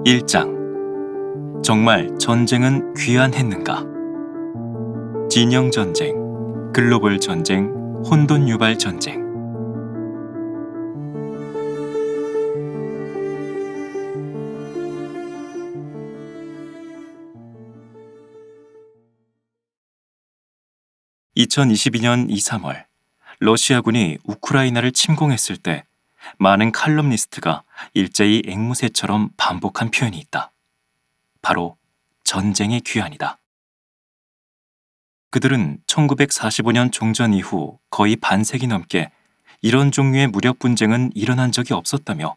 1장. 정말 전쟁은 귀환했는가? 진영 전쟁, 글로벌 전쟁, 혼돈 유발 전쟁. (2022년 2~3월) 러시아군이 우크라이나를 침공했을 때 많은 칼럼니스트가 일제히 앵무새처럼 반복한 표현이 있다. 바로 전쟁의 귀환이다. 그들은 1945년 종전 이후 거의 반세기 넘게 이런 종류의 무력 분쟁은 일어난 적이 없었다며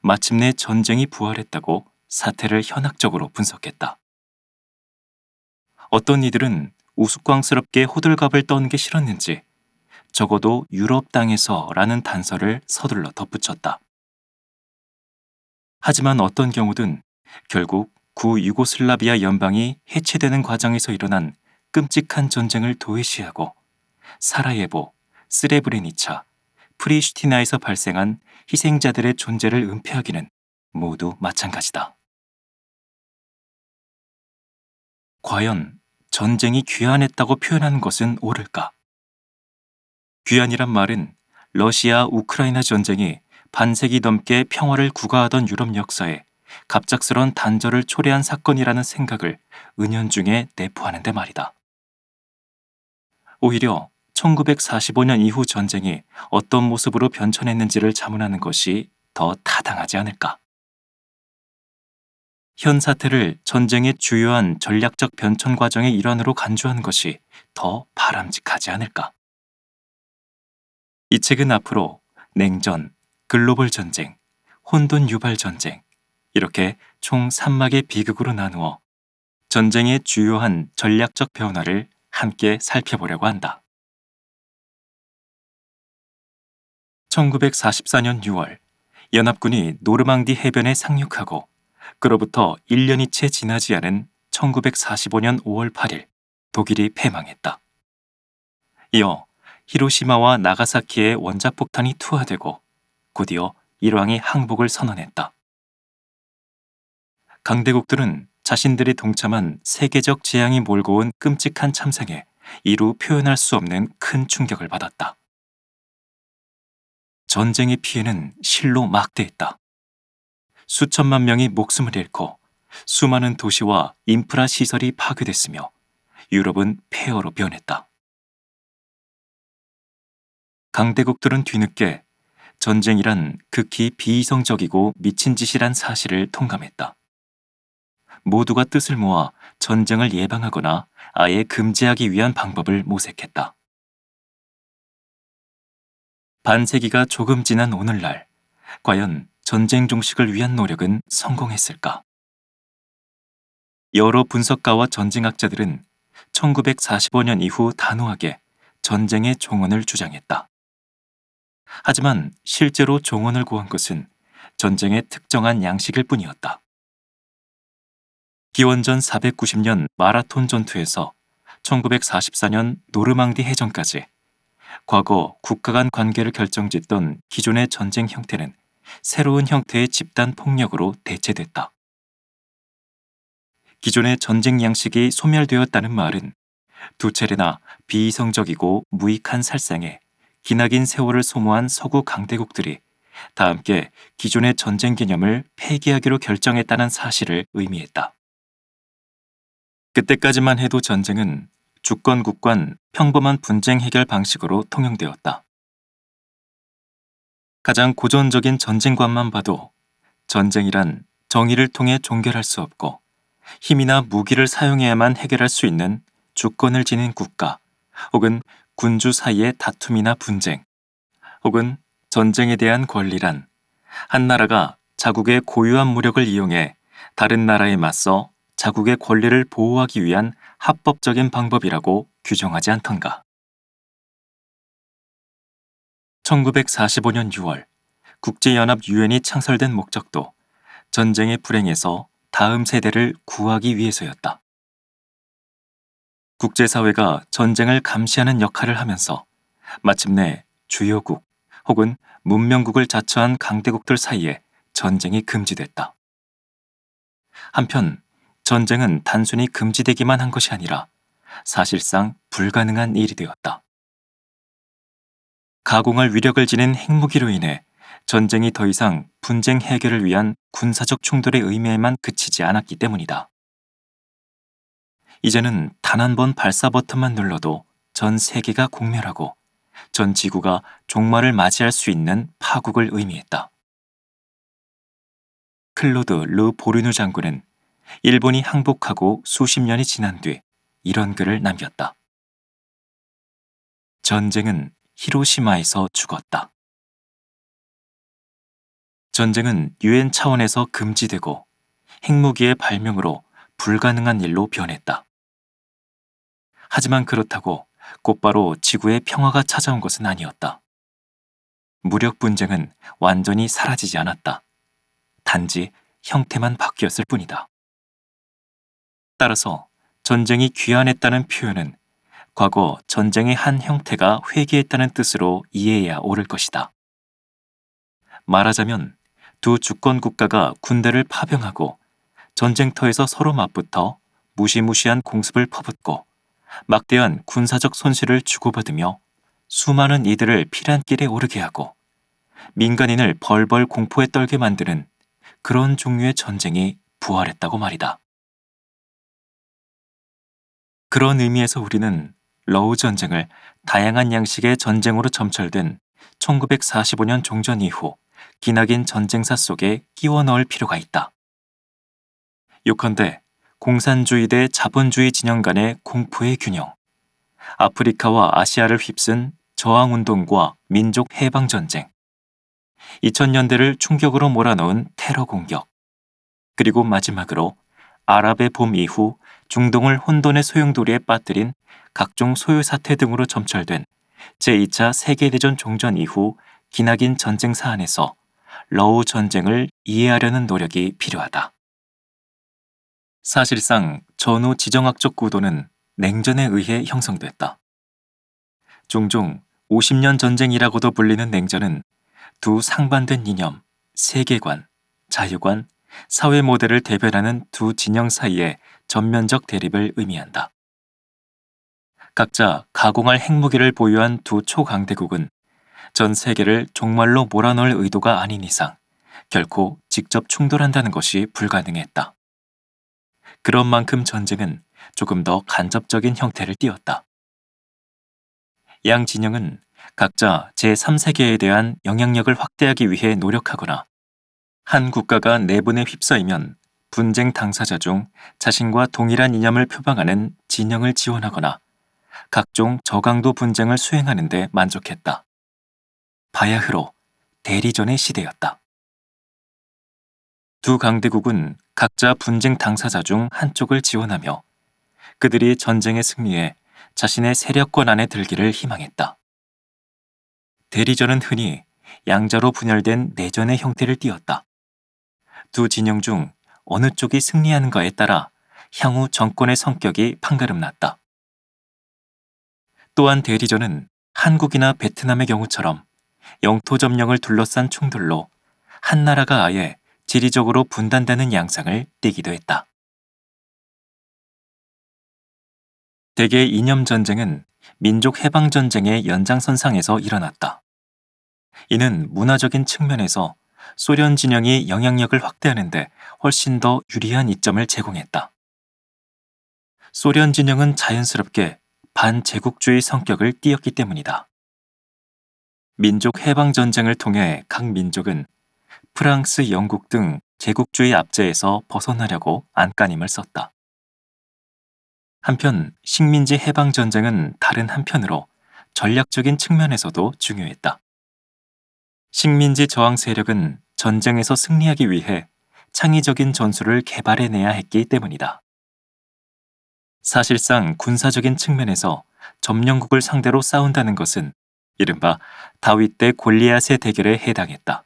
마침내 전쟁이 부활했다고 사태를 현학적으로 분석했다. 어떤 이들은 우스꽝스럽게 호들갑을 떠는 게 싫었는지 적어도 유럽 땅에서라는 단서를 서둘러 덧붙였다. 하지만 어떤 경우든 결국 구유고슬라비아 연방이 해체되는 과정에서 일어난 끔찍한 전쟁을 도외시하고 사라예보, 스레브레니차, 프리슈티나에서 발생한 희생자들의 존재를 은폐하기는 모두 마찬가지다. 과연 전쟁이 귀환했다고 표현하는 것은 옳을까? 귀환이란 말은 러시아 우크라이나 전쟁이 반세기 넘게 평화를 구가하던 유럽 역사에 갑작스런 단절을 초래한 사건이라는 생각을 은연중에 내포하는데 말이다. 오히려 1945년 이후 전쟁이 어떤 모습으로 변천했는지를 자문하는 것이 더 타당하지 않을까? 현 사태를 전쟁의 주요한 전략적 변천 과정의 일환으로 간주하는 것이 더 바람직하지 않을까? 이 책은 앞으로 냉전, 글로벌 전쟁, 혼돈 유발 전쟁, 이렇게 총 3막의 비극으로 나누어 전쟁의 주요한 전략적 변화를 함께 살펴보려고 한다. 1944년 6월, 연합군이 노르망디 해변에 상륙하고 그로부터 1년이 채 지나지 않은 1945년 5월 8일, 독일이 패망했다. 이어 히로시마와 나가사키에 원자폭탄이 투하되고 곧이어 일왕이 항복을 선언했다. 강대국들은 자신들이 동참한 세계적 재앙이 몰고 온 끔찍한 참상에 이루 표현할 수 없는 큰 충격을 받았다. 전쟁의 피해는 실로 막대했다. 수천만 명이 목숨을 잃고 수많은 도시와 인프라 시설이 파괴됐으며 유럽은 폐허로 변했다. 강대국들은 뒤늦게 전쟁이란 극히 비이성적이고 미친 짓이란 사실을 통감했다. 모두가 뜻을 모아 전쟁을 예방하거나 아예 금지하기 위한 방법을 모색했다. 반세기가 조금 지난 오늘날, 과연 전쟁 종식을 위한 노력은 성공했을까? 여러 분석가와 전쟁학자들은 1945년 이후 단호하게 전쟁의 종언을 주장했다. 하지만 실제로 종언을 고한 것은 전쟁의 특정한 양식일 뿐이었다. 기원전 490년 마라톤 전투에서 1944년 노르망디 해전까지 과거 국가 간 관계를 결정짓던 기존의 전쟁 형태는 새로운 형태의 집단 폭력으로 대체됐다. 기존의 전쟁 양식이 소멸되었다는 말은 두 차례나 비이성적이고 무익한 살상에 기나긴 세월을 소모한 서구 강대국들이 다 함께 기존의 전쟁 개념을 폐기하기로 결정했다는 사실을 의미했다. 그때까지만 해도 전쟁은 주권국간 평범한 분쟁 해결 방식으로 통용되었다. 가장 고전적인 전쟁관만 봐도 전쟁이란 정의를 통해 종결할 수 없고 힘이나 무기를 사용해야만 해결할 수 있는 주권을 지닌 국가 혹은 군주 사이의 다툼이나 분쟁 혹은 전쟁에 대한 권리란 한 나라가 자국의 고유한 무력을 이용해 다른 나라에 맞서 자국의 권리를 보호하기 위한 합법적인 방법이라고 규정하지 않던가. 1945년 6월 국제연합 유엔이 창설된 목적도 전쟁의 불행에서 다음 세대를 구하기 위해서였다. 국제사회가 전쟁을 감시하는 역할을 하면서 마침내 주요국 혹은 문명국을 자처한 강대국들 사이에 전쟁이 금지됐다. 한편 전쟁은 단순히 금지되기만 한 것이 아니라 사실상 불가능한 일이 되었다. 가공할 위력을 지닌 핵무기로 인해 전쟁이 더 이상 분쟁 해결을 위한 군사적 충돌의 의미에만 그치지 않았기 때문이다. 이제는 단 한 번 발사 버튼만 눌러도 전 세계가 공멸하고 전 지구가 종말을 맞이할 수 있는 파국을 의미했다. 클로드 르 보르누 장군은 일본이 항복하고 수십 년이 지난 뒤 이런 글을 남겼다. 전쟁은 히로시마에서 죽었다. 전쟁은 유엔 차원에서 금지되고 핵무기의 발명으로 불가능한 일로 변했다. 하지만 그렇다고 곧바로 지구의 평화가 찾아온 것은 아니었다. 무력 분쟁은 완전히 사라지지 않았다. 단지 형태만 바뀌었을 뿐이다. 따라서 전쟁이 귀환했다는 표현은 과거 전쟁의 한 형태가 회귀했다는 뜻으로 이해해야 옳을 것이다. 말하자면 두 주권 국가가 군대를 파병하고 전쟁터에서 서로 맞붙어 무시무시한 공습을 퍼붓고 막대한 군사적 손실을 주고받으며 수많은 이들을 피란길에 오르게 하고 민간인을 벌벌 공포에 떨게 만드는 그런 종류의 전쟁이 부활했다고 말이다. 그런 의미에서 우리는 러우 전쟁을 다양한 양식의 전쟁으로 점철된 1945년 종전 이후 기나긴 전쟁사 속에 끼워 넣을 필요가 있다. 요컨대 공산주의 대 자본주의 진영 간의 공포의 균형, 아프리카와 아시아를 휩쓴 저항운동과 민족 해방전쟁, 2000년대를 충격으로 몰아넣은 테러 공격, 그리고 마지막으로 아랍의 봄 이후 중동을 혼돈의 소용돌이에 빠뜨린 각종 소요 사태 등으로 점철된 제2차 세계대전 종전 이후 기나긴 전쟁사 안에서 러우 전쟁을 이해하려는 노력이 필요하다. 사실상 전후 지정학적 구도는 냉전에 의해 형성됐다. 종종 50년 전쟁이라고도 불리는 냉전은 두 상반된 이념, 세계관, 자유관, 사회 모델을 대변하는 두 진영 사이의 전면적 대립을 의미한다. 각자 가공할 핵무기를 보유한 두 초강대국은 전 세계를 종말로 몰아넣을 의도가 아닌 이상 결코 직접 충돌한다는 것이 불가능했다. 그런 만큼 전쟁은 조금 더 간접적인 형태를 띠었다. 양 진영은 각자 제3세계에 대한 영향력을 확대하기 위해 노력하거나 한 국가가 내분에 휩싸이면 분쟁 당사자 중 자신과 동일한 이념을 표방하는 진영을 지원하거나 각종 저강도 분쟁을 수행하는 데 만족했다. 바야흐로 대리전의 시대였다. 두 강대국은 각자 분쟁 당사자 중 한쪽을 지원하며 그들이 전쟁의 승리에 자신의 세력권 안에 들기를 희망했다. 대리전은 흔히 양자로 분열된 내전의 형태를 띠었다. 두 진영 중 어느 쪽이 승리하는가에 따라 향후 정권의 성격이 판가름났다. 또한 대리전은 한국이나 베트남의 경우처럼 영토 점령을 둘러싼 충돌로 한 나라가 아예 지리적으로 분단되는 양상을 띠기도 했다. 대개 이념 전쟁은 민족 해방 전쟁의 연장선상에서 일어났다. 이는 문화적인 측면에서 소련 진영이 영향력을 확대하는데 훨씬 더 유리한 이점을 제공했다. 소련 진영은 자연스럽게 반제국주의 성격을 띠었기 때문이다. 민족 해방 전쟁을 통해 각 민족은 프랑스, 영국 등 제국주의 압제에서 벗어나려고 안간힘을 썼다. 한편 식민지 해방 전쟁은 다른 한편으로 전략적인 측면에서도 중요했다. 식민지 저항 세력은 전쟁에서 승리하기 위해 창의적인 전술을 개발해내야 했기 때문이다. 사실상 군사적인 측면에서 점령국을 상대로 싸운다는 것은 이른바 다윗 대 골리앗의 대결에 해당했다.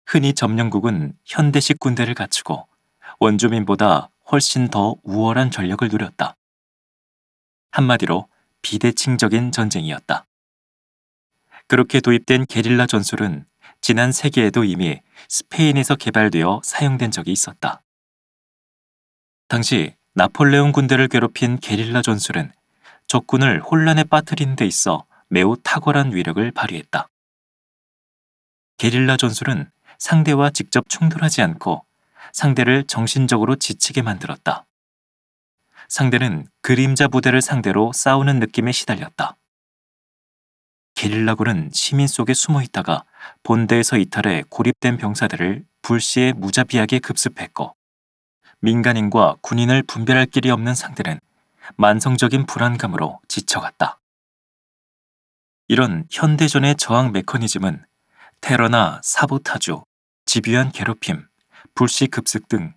흔히 점령국은 현대식 군대를 갖추고 원주민보다 훨씬 더 우월한 전력을 누렸다. 한마디로 비대칭적인 전쟁이었다. 그렇게 도입된 게릴라 전술은 지난 세기에도 이미 스페인에서 개발되어 사용된 적이 있었다. 당시 나폴레옹 군대를 괴롭힌 게릴라 전술은 적군을 혼란에 빠뜨리는 데 있어 매우 탁월한 위력을 발휘했다. 게릴라 전술은 상대와 직접 충돌하지 않고 상대를 정신적으로 지치게 만들었다. 상대는 그림자 부대를 상대로 싸우는 느낌에 시달렸다. 게릴라군은 시민 속에 숨어 있다가 본대에서 이탈해 고립된 병사들을 불시에 무자비하게 급습했고, 민간인과 군인을 분별할 길이 없는 상대는 만성적인 불안감으로 지쳐갔다. 이런 현대전의 저항 메커니즘은 테러나 사보타주, 집요한 괴롭힘, 불시 급습 등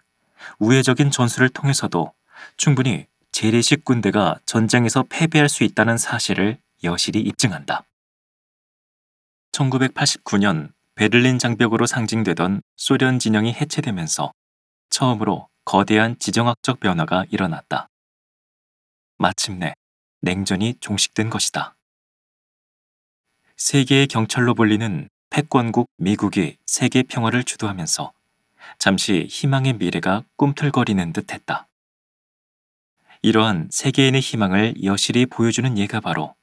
우회적인 전술을 통해서도 충분히 재래식 군대가 전쟁에서 패배할 수 있다는 사실을 여실히 입증한다. 1989년 베를린 장벽으로 상징되던 소련 진영이 해체되면서 처음으로 거대한 지정학적 변화가 일어났다. 마침내 냉전이 종식된 것이다. 세계의 경찰로 불리는 패권국 미국이 세계 평화를 주도하면서 잠시 희망의 미래가 꿈틀거리는 듯했다. 이러한 세계인의 희망을 여실히 보여주는 예가 바로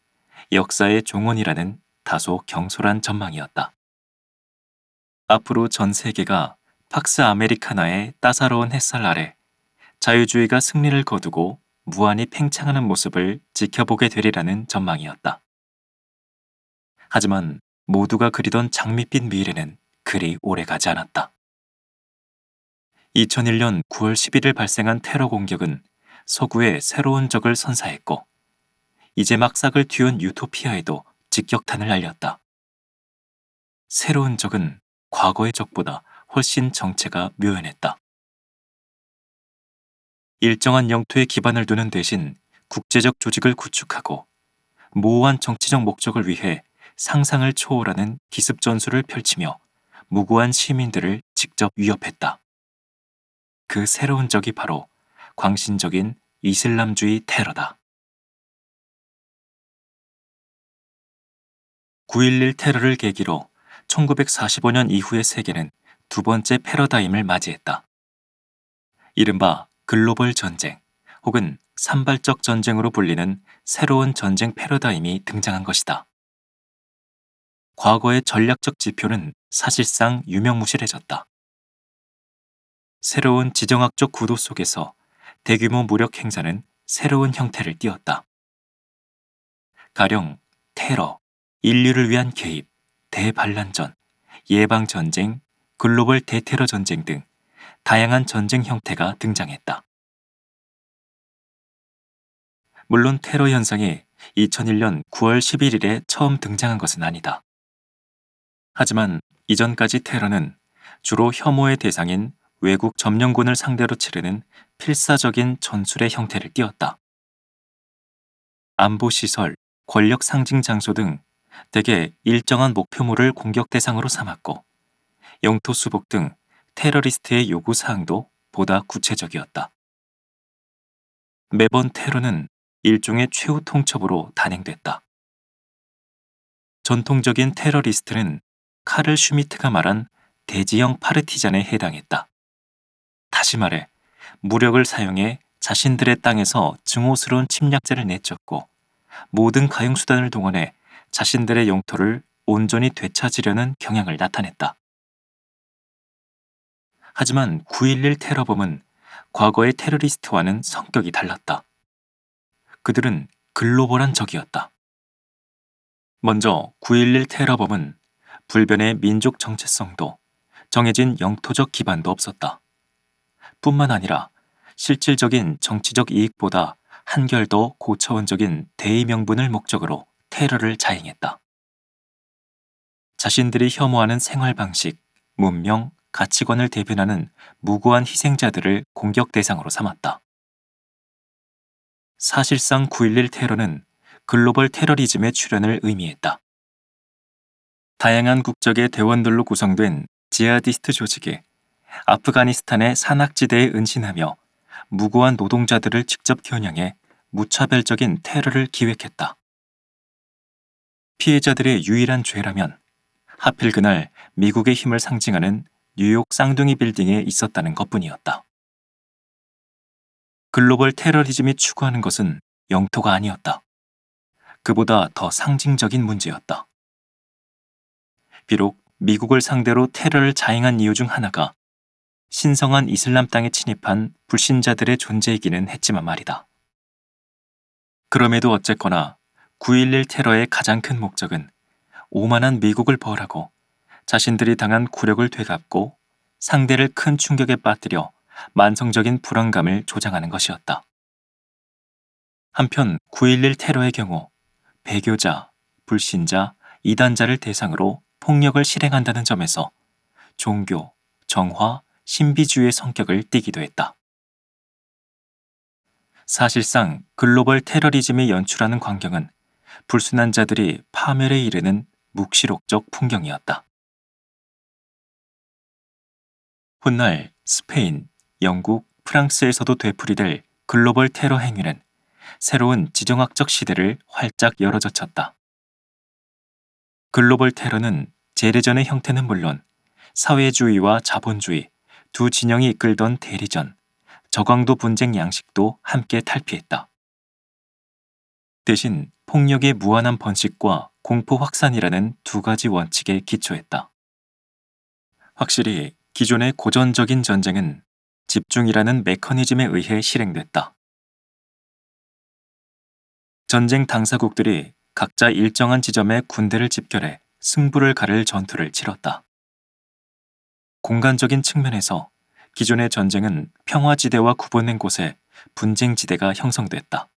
역사의 종언이라는 다소 경솔한 전망이었다. 앞으로 전 세계가 팍스 아메리카나의 따사로운 햇살 아래 자유주의가 승리를 거두고 무한히 팽창하는 모습을 지켜보게 되리라는 전망이었다. 하지만 모두가 그리던 장밋빛 미래는 그리 오래가지 않았다. 2001년 9월 11일 발생한 테러 공격은 서구의 새로운 적을 선사했고, 이제 막 싹을 틔운 유토피아에도 직격탄을 날렸다. 새로운 적은 과거의 적보다 훨씬 정체가 묘연했다. 일정한 영토에 기반을 두는 대신 국제적 조직을 구축하고 모호한 정치적 목적을 위해 상상을 초월하는 기습 전술을 펼치며 무고한 시민들을 직접 위협했다. 그 새로운 적이 바로 광신적인 이슬람주의 테러다. 9.11 테러를 계기로 1945년 이후의 세계는 두 번째 패러다임을 맞이했다. 이른바 글로벌 전쟁 혹은 산발적 전쟁으로 불리는 새로운 전쟁 패러다임이 등장한 것이다. 과거의 전략적 지표는 사실상 유명무실해졌다. 새로운 지정학적 구도 속에서 대규모 무력 행사는 새로운 형태를 띠었다. 가령 테러, 인류를 위한 개입, 대반란전, 예방전쟁, 글로벌 대테러 전쟁 등 다양한 전쟁 형태가 등장했다. 물론 테러 현상이 2001년 9월 11일에 처음 등장한 것은 아니다. 하지만 이전까지 테러는 주로 혐오의 대상인 외국 점령군을 상대로 치르는 필사적인 전술의 형태를 띠었다. 안보시설, 권력 상징 장소 등 대개 일정한 목표물을 공격 대상으로 삼았고, 영토 수복 등 테러리스트의 요구 사항도 보다 구체적이었다. 매번 테러는 일종의 최후 통첩으로 단행됐다. 전통적인 테러리스트는 카를 슈미트가 말한 대지형 파르티잔에 해당했다. 다시 말해 무력을 사용해 자신들의 땅에서 증오스러운 침략자를 내쫓고 모든 가용수단을 동원해 자신들의 영토를 온전히 되찾으려는 경향을 나타냈다. 하지만 9.11 테러범은 과거의 테러리스트와는 성격이 달랐다. 그들은 글로벌한 적이었다. 먼저 9.11 테러범은 불변의 민족 정체성도 정해진 영토적 기반도 없었다. 뿐만 아니라 실질적인 정치적 이익보다 한결 더 고차원적인 대의 명분을 목적으로 테러를 자행했다. 자신들이 혐오하는 생활 방식, 문명, 가치관을 대변하는 무고한 희생자들을 공격 대상으로 삼았다. 사실상 9.11 테러는 글로벌 테러리즘의 출현을 의미했다. 다양한 국적의 대원들로 구성된 지하디스트 조직이 아프가니스탄의 산악지대에 은신하며 무고한 노동자들을 직접 겨냥해 무차별적인 테러를 기획했다. 피해자들의 유일한 죄라면 하필 그날 미국의 힘을 상징하는 뉴욕 쌍둥이 빌딩에 있었다는 것뿐이었다. 글로벌 테러리즘이 추구하는 것은 영토가 아니었다. 그보다 더 상징적인 문제였다. 비록 미국을 상대로 테러를 자행한 이유 중 하나가 신성한 이슬람 땅에 침입한 불신자들의 존재이기는 했지만 말이다. 그럼에도 어쨌거나 9.11 테러의 가장 큰 목적은 오만한 미국을 벌하고 자신들이 당한 굴욕을 되갚고 상대를 큰 충격에 빠뜨려 만성적인 불안감을 조장하는 것이었다. 한편 9.11 테러의 경우 배교자, 불신자, 이단자를 대상으로 폭력을 실행한다는 점에서 종교, 정화, 신비주의의 성격을 띠기도 했다. 사실상 글로벌 테러리즘이 연출하는 광경은 불순한 자들이 파멸에 이르는 묵시록적 풍경이었다. 훗날 스페인, 영국, 프랑스에서도 되풀이될 글로벌 테러 행위는 새로운 지정학적 시대를 활짝 열어젖혔다. 글로벌 테러는 재래전의 형태는 물론 사회주의와 자본주의 두 진영이 이끌던 대리전, 저강도 분쟁 양식도 함께 탈피했다. 대신 폭력의 무한한 번식과 공포 확산이라는 두 가지 원칙에 기초했다. 확실히 기존의 고전적인 전쟁은 집중이라는 메커니즘에 의해 실행됐다. 전쟁 당사국들이 각자 일정한 지점에 군대를 집결해 승부를 가를 전투를 치렀다. 공간적인 측면에서 기존의 전쟁은 평화지대와 구분된 곳에 분쟁지대가 형성됐다.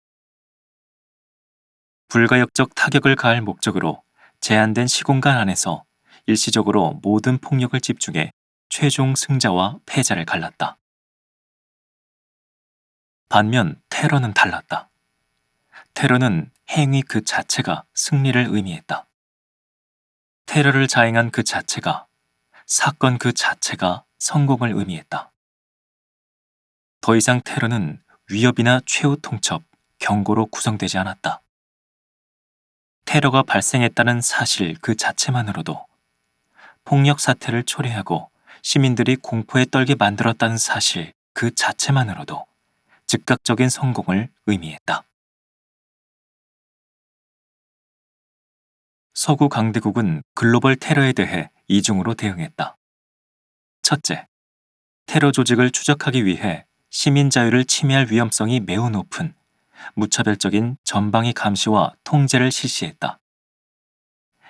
불가역적 타격을 가할 목적으로 제한된 시공간 안에서 일시적으로 모든 폭력을 집중해 최종 승자와 패자를 갈랐다. 반면 테러는 달랐다. 테러는 행위 그 자체가 승리를 의미했다. 테러를 자행한 그 자체가, 사건 그 자체가 성공을 의미했다. 더 이상 테러는 위협이나 최후 통첩, 경고로 구성되지 않았다. 테러가 발생했다는 사실 그 자체만으로도, 폭력 사태를 초래하고 시민들이 공포에 떨게 만들었다는 사실 그 자체만으로도 즉각적인 성공을 의미했다. 서구 강대국은 글로벌 테러에 대해 이중으로 대응했다. 첫째, 테러 조직을 추적하기 위해 시민 자유를 침해할 위험성이 매우 높은 무차별적인 전방위 감시와 통제를 실시했다.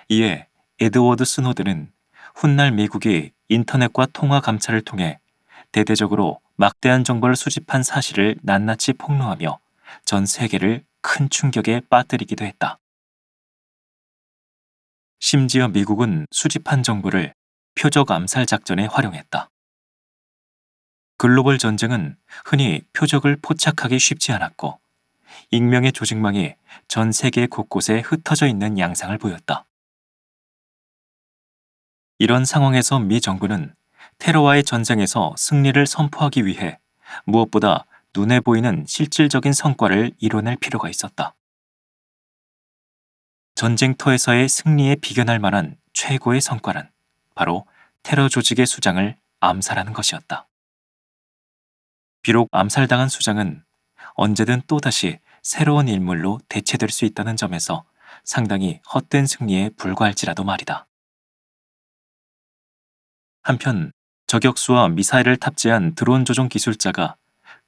이에 에드워드 스노든은 훗날 미국이 인터넷과 통화 감찰을 통해 대대적으로 막대한 정보를 수집한 사실을 낱낱이 폭로하며 전 세계를 큰 충격에 빠뜨리기도 했다. 심지어 미국은 수집한 정보를 표적 암살 작전에 활용했다. 글로벌 전쟁은 흔히 표적을 포착하기 쉽지 않았고 익명의 조직망이 전 세계 곳곳에 흩어져 있는 양상을 보였다. 이런 상황에서 미 정부는 테러와의 전쟁에서 승리를 선포하기 위해 무엇보다 눈에 보이는 실질적인 성과를 이뤄낼 필요가 있었다. 전쟁터에서의 승리에 비견할 만한 최고의 성과는 바로 테러 조직의 수장을 암살하는 것이었다. 비록 암살당한 수장은 언제든 또다시 새로운 인물로 대체될 수 있다는 점에서 상당히 헛된 승리에 불과할지라도 말이다. 한편 저격수와 미사일을 탑재한 드론 조종 기술자가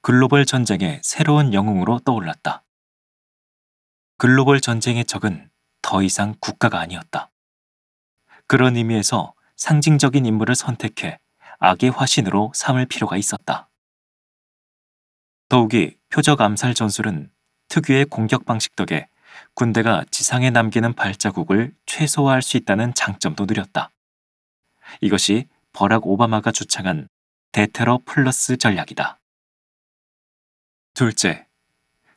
글로벌 전쟁의 새로운 영웅으로 떠올랐다. 글로벌 전쟁의 적은 더 이상 국가가 아니었다. 그런 의미에서 상징적인 인물을 선택해 악의 화신으로 삼을 필요가 있었다. 더욱이 표적 암살 전술은 특유의 공격 방식 덕에 군대가 지상에 남기는 발자국을 최소화할 수 있다는 장점도 누렸다. 이것이 버락 오바마가 주창한 대테러 플러스 전략이다. 둘째,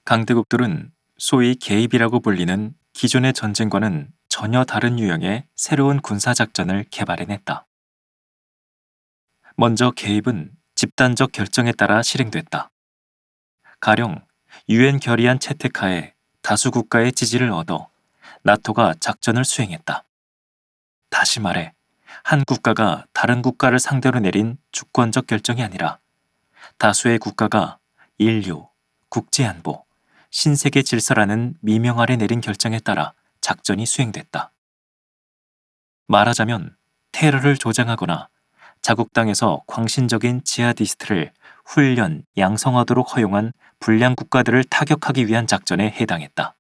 강대국들은 소위 개입이라고 불리는 기존의 전쟁과는 전혀 다른 유형의 새로운 군사작전을 개발해냈다. 먼저 개입은 집단적 결정에 따라 실행됐다. 가령 유엔 결의안 채택하에 다수 국가의 지지를 얻어 나토가 작전을 수행했다. 다시 말해 한 국가가 다른 국가를 상대로 내린 주권적 결정이 아니라 다수의 국가가 인류, 국제안보, 신세계 질서라는 미명 아래 내린 결정에 따라 작전이 수행됐다. 말하자면 테러를 조장하거나 자국 땅에서 광신적인 지하디스트를 훈련, 양성하도록 허용한 불량 국가들을 타격하기 위한 작전에 해당했다.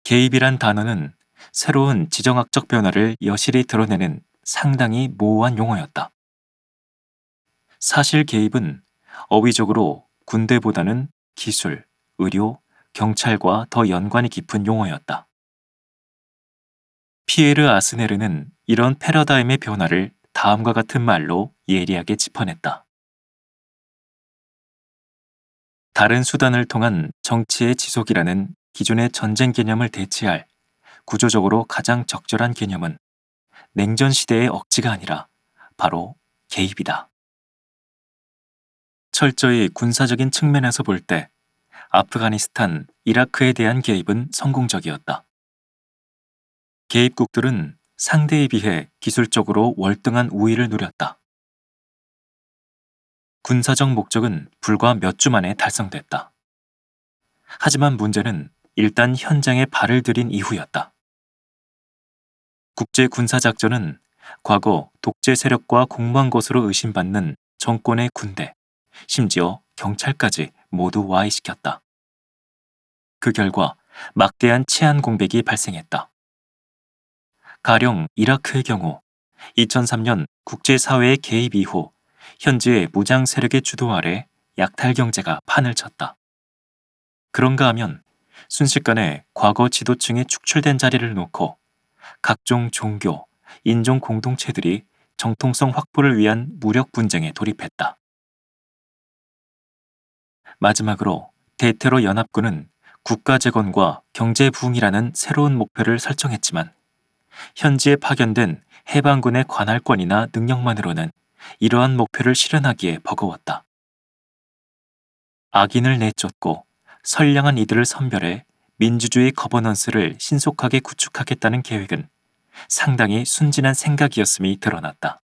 개입이란 단어는 새로운 지정학적 변화를 여실히 드러내는 상당히 모호한 용어였다. 사실 개입은 어휘적으로 군대보다는 기술, 의료, 경찰과 더 연관이 깊은 용어였다. 피에르 아스네르는 이런 패러다임의 변화를 다음과 같은 말로 예리하게 짚어냈다. 다른 수단을 통한 정치의 지속이라는 기존의 전쟁 개념을 대체할 구조적으로 가장 적절한 개념은 냉전 시대의 억지가 아니라 바로 개입이다. 철저히 군사적인 측면에서 볼 때 아프가니스탄, 이라크에 대한 개입은 성공적이었다. 개입국들은 상대에 비해 기술적으로 월등한 우위를 누렸다. 군사적 목적은 불과 몇 주 만에 달성됐다. 하지만 문제는 일단 현장에 발을 들인 이후였다. 국제 군사작전은 과거 독재 세력과 공모한 것으로 의심받는 정권의 군대, 심지어 경찰까지 모두 와해시켰다. 그 결과 막대한 치안 공백이 발생했다. 가령 이라크의 경우 2003년 국제사회의 개입 이후 현지의 무장 세력의 주도 아래 약탈 경제가 판을 쳤다. 그런가 하면 순식간에 과거 지도층이 축출된 자리를 놓고 각종 종교, 인종 공동체들이 정통성 확보를 위한 무력 분쟁에 돌입했다. 마지막으로 대테러 연합군은 국가 재건과 경제 부흥이라는 새로운 목표를 설정했지만 현지에 파견된 해방군의 관할권이나 능력만으로는 이러한 목표를 실현하기에 버거웠다. 악인을 내쫓고 선량한 이들을 선별해 민주주의 거버넌스를 신속하게 구축하겠다는 계획은 상당히 순진한 생각이었음이 드러났다.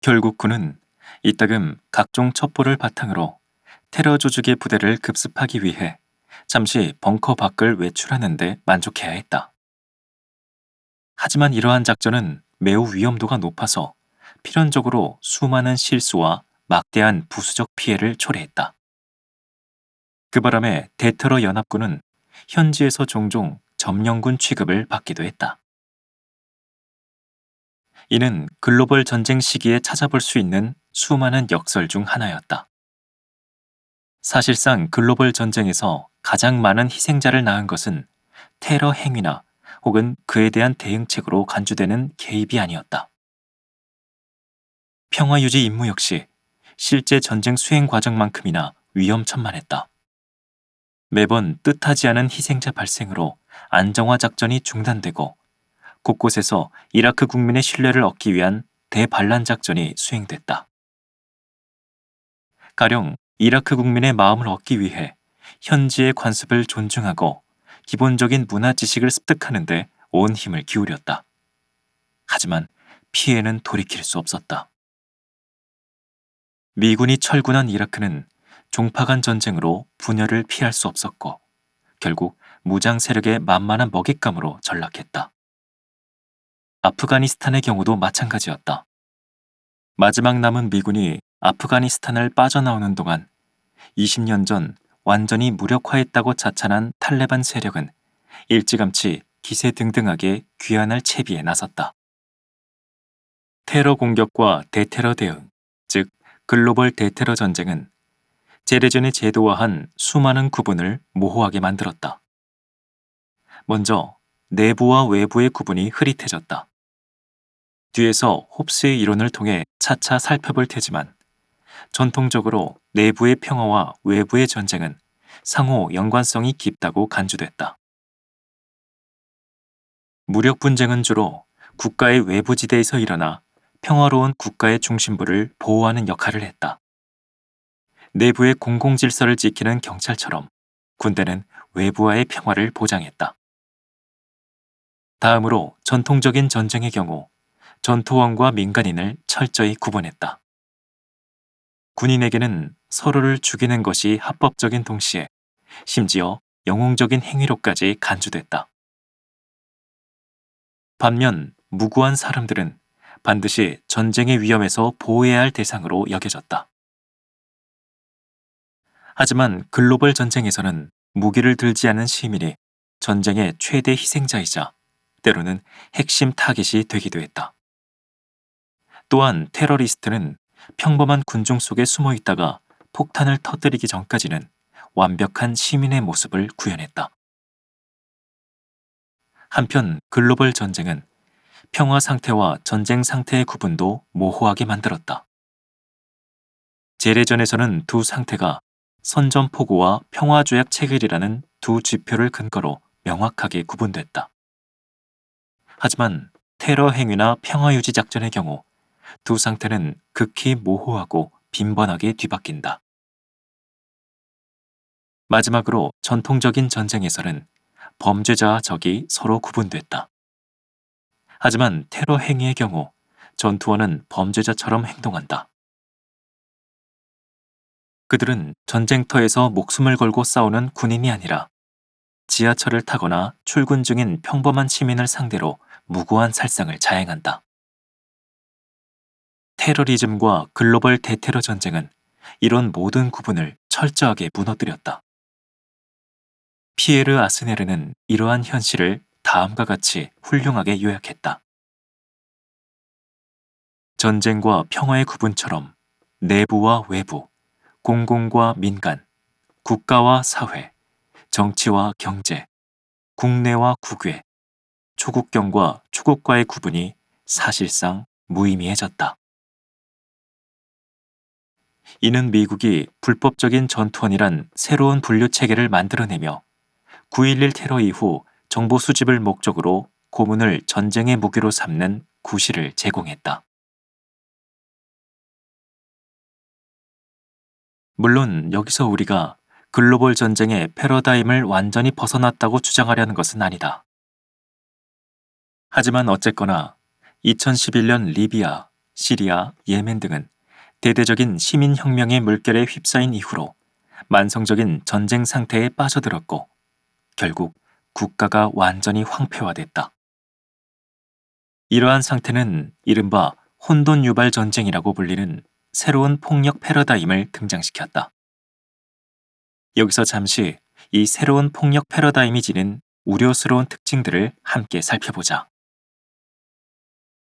결국 군은 이따금 각종 첩보를 바탕으로 테러 조직의 부대를 급습하기 위해 잠시 벙커 밖을 외출하는 데 만족해야 했다. 하지만 이러한 작전은 매우 위험도가 높아서 필연적으로 수많은 실수와 막대한 부수적 피해를 초래했다. 그 바람에 대테러 연합군은 현지에서 종종 점령군 취급을 받기도 했다. 이는 글로벌 전쟁 시기에 찾아볼 수 있는 수많은 역설 중 하나였다. 사실상 글로벌 전쟁에서 가장 많은 희생자를 낳은 것은 테러 행위나 혹은 그에 대한 대응책으로 간주되는 개입이 아니었다. 평화유지 임무 역시 실제 전쟁 수행 과정만큼이나 위험천만했다. 매번 뜻하지 않은 희생자 발생으로 안정화 작전이 중단되고 곳곳에서 이라크 국민의 신뢰를 얻기 위한 대반란 작전이 수행됐다. 가령 이라크 국민의 마음을 얻기 위해 현지의 관습을 존중하고 기본적인 문화 지식을 습득하는 데 온 힘을 기울였다. 하지만 피해는 돌이킬 수 없었다. 미군이 철군한 이라크는 종파간 전쟁으로 분열을 피할 수 없었고 결국 무장 세력의 만만한 먹잇감으로 전락했다. 아프가니스탄의 경우도 마찬가지였다. 마지막 남은 미군이 아프가니스탄을 빠져나오는 동안 20년 전 완전히 무력화했다고 자찬한 탈레반 세력은 일찌감치 기세등등하게 귀환할 채비에 나섰다. 테러 공격과 대테러 대응, 즉 글로벌 대테러 전쟁은 재래전에 제도화한 수많은 구분을 모호하게 만들었다. 먼저 내부와 외부의 구분이 흐릿해졌다. 뒤에서 홉스의 이론을 통해 차차 살펴볼 테지만 전통적으로 내부의 평화와 외부의 전쟁은 상호 연관성이 깊다고 간주됐다. 무력 분쟁은 주로 국가의 외부 지대에서 일어나 평화로운 국가의 중심부를 보호하는 역할을 했다. 내부의 공공질서를 지키는 경찰처럼 군대는 외부와의 평화를 보장했다. 다음으로 전통적인 전쟁의 경우 전투원과 민간인을 철저히 구분했다. 군인에게는 서로를 죽이는 것이 합법적인 동시에 심지어 영웅적인 행위로까지 간주됐다. 반면 무고한 사람들은 반드시 전쟁의 위험에서 보호해야 할 대상으로 여겨졌다. 하지만 글로벌 전쟁에서는 무기를 들지 않은 시민이 전쟁의 최대 희생자이자 때로는 핵심 타깃이 되기도 했다. 또한 테러리스트는 평범한 군중 속에 숨어 있다가 폭탄을 터뜨리기 전까지는 완벽한 시민의 모습을 구현했다. 한편 글로벌 전쟁은 평화 상태와 전쟁 상태의 구분도 모호하게 만들었다. 재래전에서는 두 상태가 선전포고와 평화조약 체결이라는 두 지표를 근거로 명확하게 구분됐다. 하지만 테러 행위나 평화유지 작전의 경우 두 상태는 극히 모호하고 빈번하게 뒤바뀐다. 마지막으로 전통적인 전쟁에서는 범죄자와 적이 서로 구분됐다. 하지만 테러 행위의 경우 전투원은 범죄자처럼 행동한다. 그들은 전쟁터에서 목숨을 걸고 싸우는 군인이 아니라 지하철을 타거나 출근 중인 평범한 시민을 상대로 무고한 살상을 자행한다. 테러리즘과 글로벌 대테러 전쟁은 이런 모든 구분을 철저하게 무너뜨렸다. 피에르 아스네르는 이러한 현실을 다음과 같이 훌륭하게 요약했다. 전쟁과 평화의 구분처럼 내부와 외부, 공공과 민간, 국가와 사회, 정치와 경제, 국내와 국외, 초국경과 초국과의 구분이 사실상 무의미해졌다. 이는 미국이 불법적인 전투원이란 새로운 분류 체계를 만들어내며 9.11 테러 이후 정보 수집을 목적으로 고문을 전쟁의 무기로 삼는 구실을 제공했다. 물론 여기서 우리가 글로벌 전쟁의 패러다임을 완전히 벗어났다고 주장하려는 것은 아니다. 하지만 어쨌거나 2011년 리비아, 시리아, 예멘 등은 대대적인 시민혁명의 물결에 휩싸인 이후로 만성적인 전쟁 상태에 빠져들었고 결국 국가가 완전히 황폐화됐다. 이러한 상태는 이른바 혼돈 유발 전쟁이라고 불리는 새로운 폭력 패러다임을 등장시켰다. 여기서 잠시 이 새로운 폭력 패러다임이 지닌 우려스러운 특징들을 함께 살펴보자.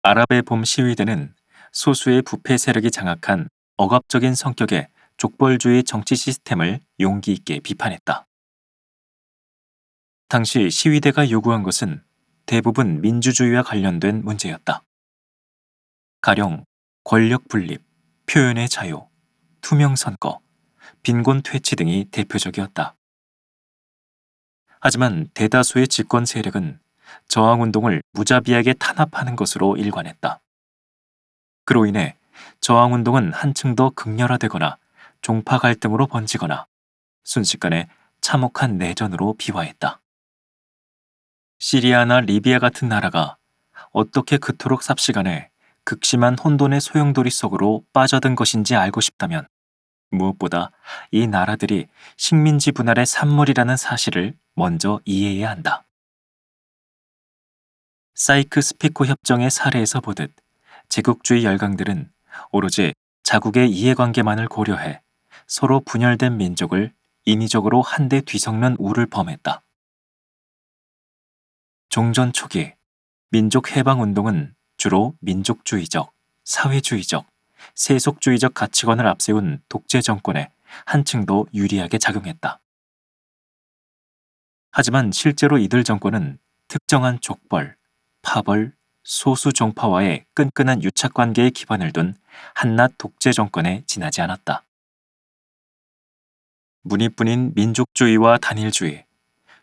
아랍의 봄 시위대는 소수의 부패 세력이 장악한 억압적인 성격의 족벌주의 정치 시스템을 용기 있게 비판했다. 당시 시위대가 요구한 것은 대부분 민주주의와 관련된 문제였다. 가령 권력 분립, 표현의 자유, 투명 선거, 빈곤 퇴치 등이 대표적이었다. 하지만 대다수의 집권 세력은 저항운동을 무자비하게 탄압하는 것으로 일관했다. 그로 인해 저항운동은 한층 더 극렬화되거나 종파 갈등으로 번지거나 순식간에 참혹한 내전으로 비화했다. 시리아나 리비아 같은 나라가 어떻게 그토록 삽시간에 극심한 혼돈의 소용돌이 속으로 빠져든 것인지 알고 싶다면 무엇보다 이 나라들이 식민지 분할의 산물이라는 사실을 먼저 이해해야 한다. 사이크스-피코 협정의 사례에서 보듯 제국주의 열강들은 오로지 자국의 이해관계만을 고려해 서로 분열된 민족을 인위적으로 한데 뒤섞는 우를 범했다. 종전 초기 민족 해방운동은 주로 민족주의적, 사회주의적, 세속주의적 가치관을 앞세운 독재 정권에 한층 더 유리하게 작용했다. 하지만 실제로 이들 정권은 특정한 족벌, 파벌, 소수 종파와의 끈끈한 유착관계에 기반을 둔 한낱 독재 정권에 지나지 않았다. 문이뿐인 민족주의와 단일주의,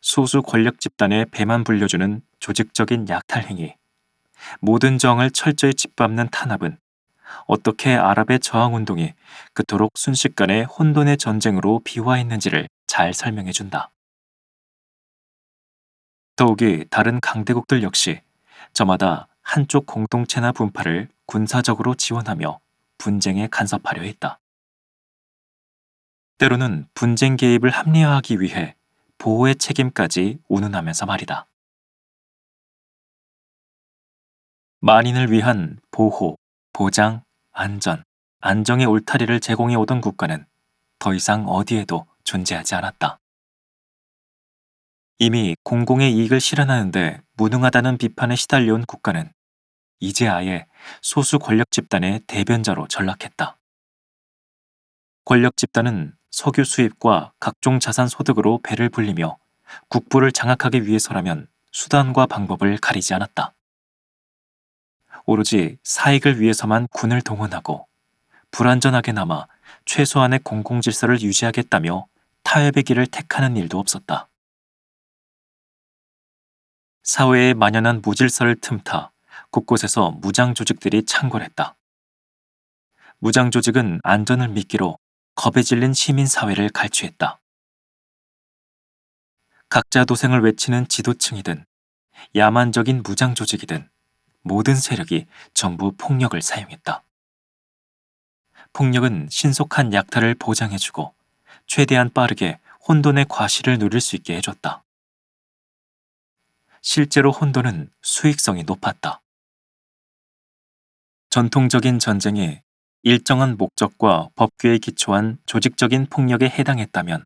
소수 권력 집단의 배만 불려주는 조직적인 약탈행위, 모든 저항을 철저히 짓밟는 탄압은 어떻게 아랍의 저항운동이 그토록 순식간에 혼돈의 전쟁으로 비화했는지를 잘 설명해준다. 더욱이 다른 강대국들 역시 저마다 한쪽 공동체나 분파를 군사적으로 지원하며 분쟁에 간섭하려 했다. 때로는 분쟁 개입을 합리화하기 위해 보호의 책임까지 운운하면서 말이다. 만인을 위한 보호, 보장, 안전, 안정의 울타리를 제공해 오던 국가는 더 이상 어디에도 존재하지 않았다. 이미 공공의 이익을 실현하는데 무능하다는 비판에 시달려온 국가는 이제 아예 소수 권력 집단의 대변자로 전락했다. 권력 집단은 석유 수입과 각종 자산 소득으로 배를 불리며 국부를 장악하기 위해서라면 수단과 방법을 가리지 않았다. 오로지 사익을 위해서만 군을 동원하고 불완전하게나마 최소한의 공공질서를 유지하겠다며 타협의 길을 택하는 일도 없었다. 사회에 만연한 무질서를 틈타 곳곳에서 무장 조직들이 창궐했다. 무장 조직은 안전을 미끼로 겁에 질린 시민 사회를 갈취했다. 각자 도생을 외치는 지도층이든 야만적인 무장 조직이든 모든 세력이 전부 폭력을 사용했다. 폭력은 신속한 약탈을 보장해주고 최대한 빠르게 혼돈의 과실을 누릴 수 있게 해줬다. 실제로 혼돈은 수익성이 높았다. 전통적인 전쟁에 일정한 목적과 법규에 기초한 조직적인 폭력에 해당했다면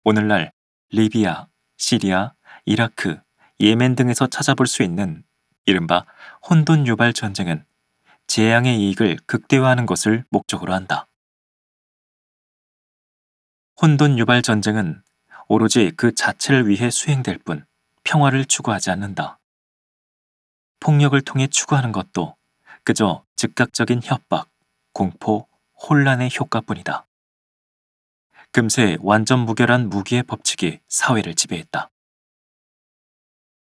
오늘날 리비아, 시리아, 이라크, 예멘 등에서 찾아볼 수 있는 이른바 혼돈 유발 전쟁은 재앙의 이익을 극대화하는 것을 목적으로 한다. 혼돈 유발 전쟁은 오로지 그 자체를 위해 수행될 뿐 평화를 추구하지 않는다. 폭력을 통해 추구하는 것도 그저 즉각적인 협박, 공포, 혼란의 효과뿐이다. 금세 완전 무결한 무기의 법칙이 사회를 지배했다.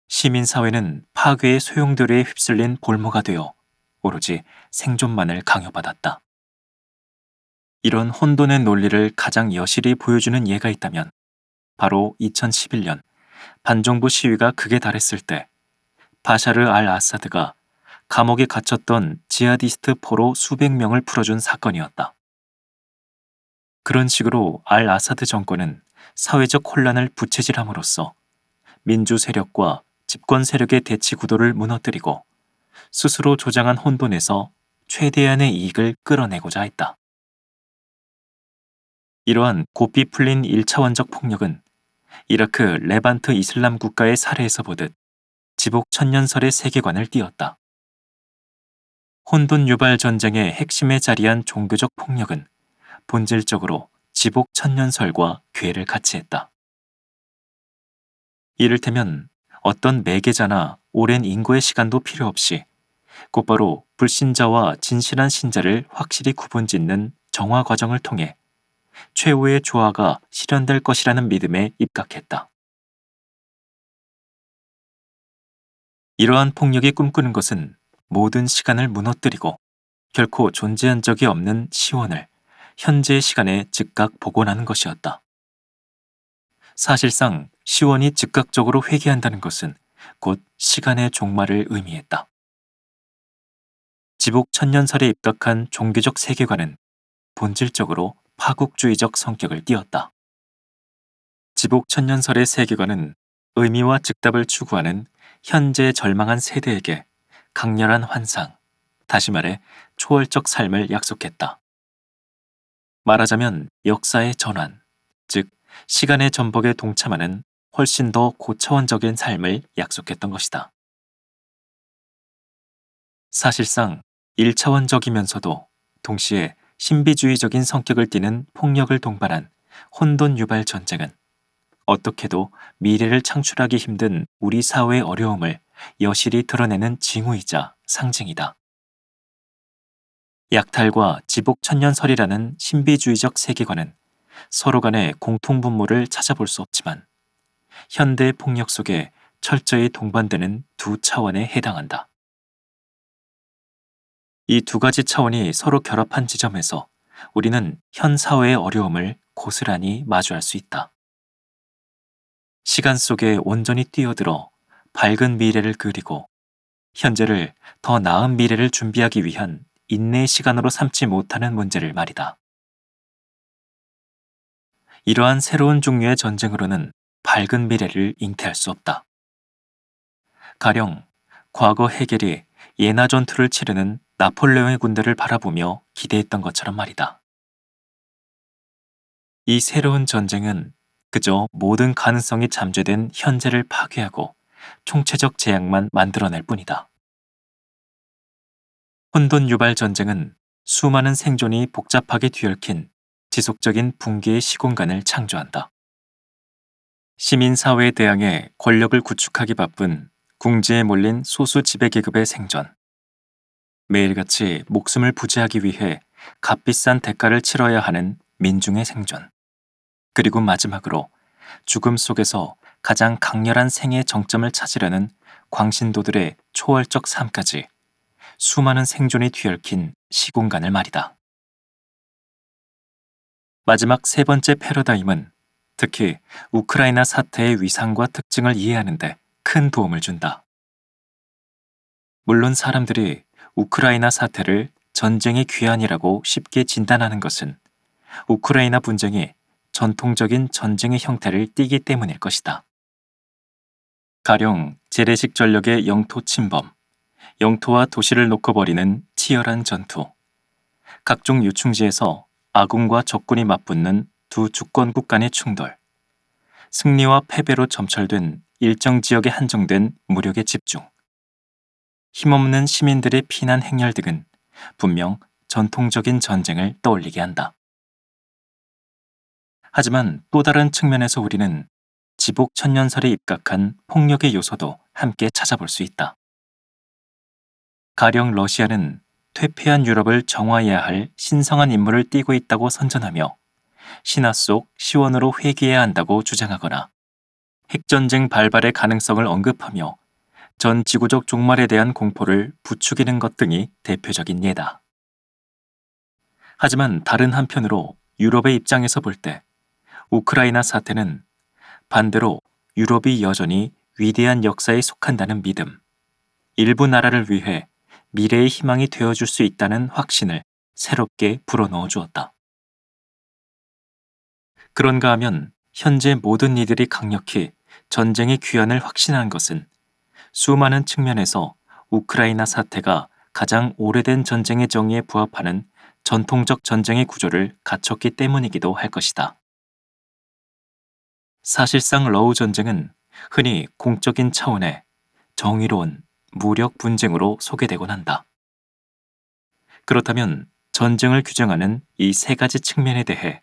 시민사회는 파괴의 소용돌이에 휩쓸린 볼모가 되어 오로지 생존만을 강요받았다. 이런 혼돈의 논리를 가장 여실히 보여주는 예가 있다면 바로 2011년 반정부 시위가 극에 달했을 때 바샤르 알 아사드가 감옥에 갇혔던 지하디스트 포로 수백 명을 풀어준 사건이었다. 그런 식으로 알 아사드 정권은 사회적 혼란을 부채질함으로써 민주 세력과 집권 세력의 대치 구도를 무너뜨리고 스스로 조장한 혼돈에서 최대한의 이익을 끌어내고자 했다. 이러한 고삐 풀린 1차원적 폭력은 이라크 레반트 이슬람 국가의 사례에서 보듯 지복 천년설의 세계관을 띄었다. 혼돈 유발 전쟁의 핵심에 자리한 종교적 폭력은 본질적으로 지복 천년설과 괴를 같이 했다. 이를테면 어떤 매개자나 오랜 인고의 시간도 필요 없이 곧바로 불신자와 진실한 신자를 확실히 구분짓는 정화 과정을 통해 최후의 조화가 실현될 것이라는 믿음에 입각했다. 이러한 폭력이 꿈꾸는 것은 모든 시간을 무너뜨리고 결코 존재한 적이 없는 시원을 현재의 시간에 즉각 복원하는 것이었다. 사실상 시원이 즉각적으로 회귀한다는 것은 곧 시간의 종말을 의미했다. 지복 천년설에 입각한 종교적 세계관은 본질적으로 파국주의적 성격을 띠었다. 지복 천년설의 세계관은 의미와 즉답을 추구하는 현재 절망한 세대에게 강렬한 환상, 다시 말해 초월적 삶을 약속했다. 말하자면 역사의 전환, 즉 시간의 전복에 동참하는 훨씬 더 고차원적인 삶을 약속했던 것이다. 사실상 1차원적이면서도 동시에 신비주의적인 성격을 띠는 폭력을 동반한 혼돈 유발 전쟁은 어떻게도 미래를 창출하기 힘든 우리 사회의 어려움을 여실히 드러내는 징후이자 상징이다. 약탈과 지복천년설이라는 신비주의적 세계관은 서로 간의 공통분모를 찾아볼 수 없지만 현대 폭력 속에 철저히 동반되는 두 차원에 해당한다. 이 두 가지 차원이 서로 결합한 지점에서 우리는 현 사회의 어려움을 고스란히 마주할 수 있다. 시간 속에 온전히 뛰어들어 밝은 미래를 그리고 현재를 더 나은 미래를 준비하기 위한 인내의 시간으로 삼지 못하는 문제를 말이다. 이러한 새로운 종류의 전쟁으로는 밝은 미래를 잉태할 수 없다. 가령 과거 해겔이 예나 전투를 치르는 나폴레옹의 군대를 바라보며 기대했던 것처럼 말이다. 이 새로운 전쟁은 그저 모든 가능성이 잠재된 현재를 파괴하고 총체적 재앙만 만들어낼 뿐이다. 혼돈 유발 전쟁은 수많은 생존이 복잡하게 뒤얽힌 지속적인 붕괴의 시공간을 창조한다. 시민사회에 대항해 권력을 구축하기 바쁜 궁지에 몰린 소수 지배계급의 생존, 매일같이 목숨을 부지하기 위해 값비싼 대가를 치러야 하는 민중의 생존, 그리고 마지막으로 죽음 속에서 가장 강렬한 생의 정점을 찾으려는 광신도들의 초월적 삶까지 수많은 생존이 뒤얽힌 시공간을 말이다. 마지막 세 번째 패러다임은 특히 우크라이나 사태의 위상과 특징을 이해하는 데 큰 도움을 준다. 물론 사람들이 우크라이나 사태를 전쟁의 귀환이라고 쉽게 진단하는 것은 우크라이나 분쟁이 전통적인 전쟁의 형태를 띠기 때문일 것이다. 가령 재래식 전력의 영토 침범, 영토와 도시를 놓고 벌이는 치열한 전투, 각종 요충지에서 아군과 적군이 맞붙는 두 주권국 간의 충돌, 승리와 패배로 점철된 일정 지역에 한정된 무력의 집중, 힘없는 시민들의 피난 행렬 등은 분명 전통적인 전쟁을 떠올리게 한다. 하지만 또 다른 측면에서 우리는 지복 천년설에 입각한 폭력의 요소도 함께 찾아볼 수 있다. 가령 러시아는 퇴폐한 유럽을 정화해야 할 신성한 임무를 띠고 있다고 선전하며 신화 속 시원으로 회귀해야 한다고 주장하거나 핵전쟁 발발의 가능성을 언급하며 전 지구적 종말에 대한 공포를 부추기는 것 등이 대표적인 예다. 하지만 다른 한편으로 유럽의 입장에서 볼 때 우크라이나 사태는 반대로 유럽이 여전히 위대한 역사에 속한다는 믿음, 일부 나라를 위해 미래의 희망이 되어줄 수 있다는 확신을 새롭게 불어넣어 주었다. 그런가 하면 현재 모든 이들이 강력히 전쟁의 귀환을 확신한 것은 수많은 측면에서 우크라이나 사태가 가장 오래된 전쟁의 정의에 부합하는 전통적 전쟁의 구조를 갖췄기 때문이기도 할 것이다. 사실상 러우 전쟁은 흔히 공적인 차원의 정의로운 무력 분쟁으로 소개되곤 한다. 그렇다면 전쟁을 규정하는 이 세 가지 측면에 대해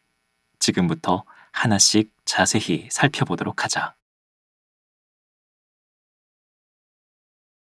지금부터 하나씩 자세히 살펴보도록 하자.